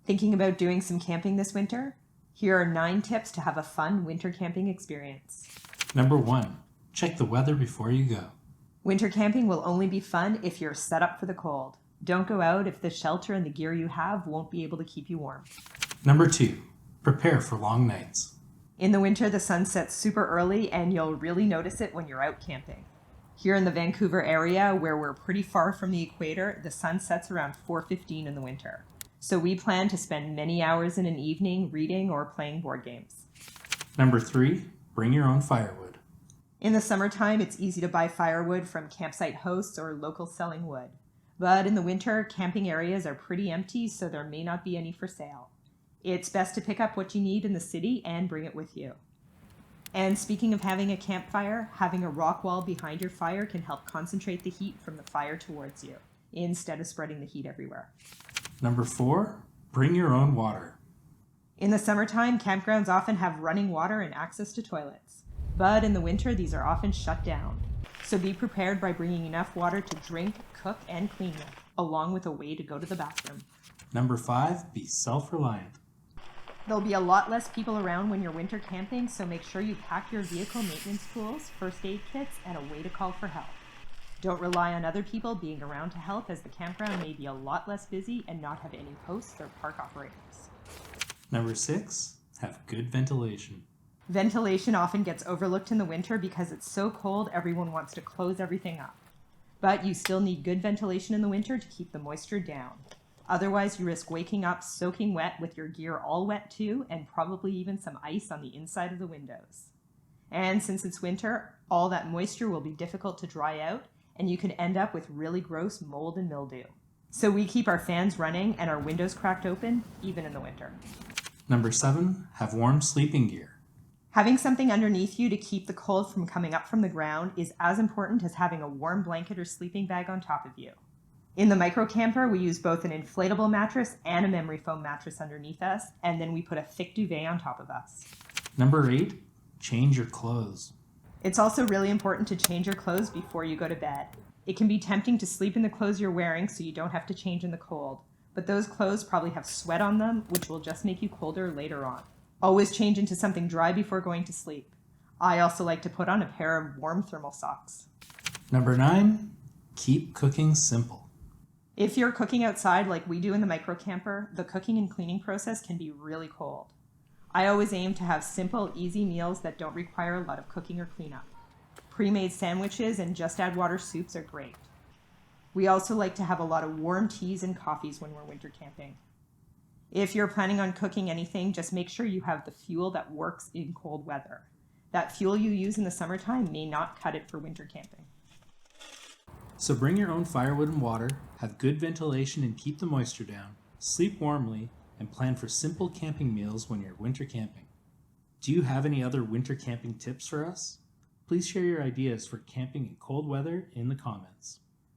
Thinking about doing some camping this winter? Here are 9 tips to have a fun winter camping experience. Number 1. Check the weather before you go. Winter camping will only be fun if you're set up for the cold. Don't go out if the shelter and the gear you have won't be able to keep you warm. Number 2. Prepare for long nights. In the winter, the sun sets super early and you'll really notice it when you're out camping. Here in the Vancouver area, where we're pretty far from the equator, the sun sets around 4:15 in the winter. So we plan to spend many hours in an evening reading or playing board games. Number 3. Bring your own firewood. In the summertime, it's easy to buy firewood from campsite hosts or locals selling wood. But in the winter, camping areas are pretty empty, so there may not be any for sale. It's best to pick up what you need in the city and bring it with you. And speaking of having a campfire, having a rock wall behind your fire can help concentrate the heat from the fire towards you, instead of spreading the heat everywhere. Number 4. Bring your own water. In the summertime, campgrounds often have running water and access to toilets. But in the winter, these are often shut down. So be prepared by bringing enough water to drink, cook, and clean with, along with a way to go to the bathroom. Number 5. Be self-reliant. There'll be a lot less people around when you're winter camping, so make sure you pack your vehicle maintenance tools, first aid kits, and a way to call for help. Don't rely on other people being around to help, as the campground may be a lot less busy and not have any hosts or park operators. Number 6. Have good ventilation. Ventilation often gets overlooked in the winter because it's so cold everyone wants to close everything up. But you still need good ventilation in the winter to keep the moisture down. Otherwise, you risk waking up soaking wet with your gear all wet too, and probably even some ice on the inside of the windows. And since it's winter, all that moisture will be difficult to dry out, and you can end up with really gross mold and mildew. So we keep our fans running and our windows cracked open, even in the winter. Number 7. Have warm sleeping gear. Having something underneath you to keep the cold from coming up from the ground is as important as having a warm blanket or sleeping bag on top of you. In the microcamper, we use both an inflatable mattress and a memory foam mattress underneath us, and then we put a thick duvet on top of us. Number 8. Change your clothes. It's also really important to change your clothes before you go to bed. It can be tempting to sleep in the clothes you're wearing so you don't have to change in the cold, but those clothes probably have sweat on them, which will just make you colder later on. Always change into something dry before going to sleep. I also like to put on a pair of warm thermal socks. Number 9. Keep cooking simple. If you're cooking outside like we do in the microcamper, the cooking and cleaning process can be really cold. I always aim to have simple, easy meals that don't require a lot of cooking or cleanup. Pre-made sandwiches and just add water soups are great. We also like to have a lot of warm teas and coffees when we're winter camping. If you're planning on cooking anything, just make sure you have the fuel that works in cold weather. That fuel you use in the summertime may not cut it for winter camping. So bring your own firewood and water, have good ventilation and keep the moisture down, sleep warmly, and plan for simple camping meals when you're winter camping. Do you have any other winter camping tips for us? Please share your ideas for camping in cold weather in the comments.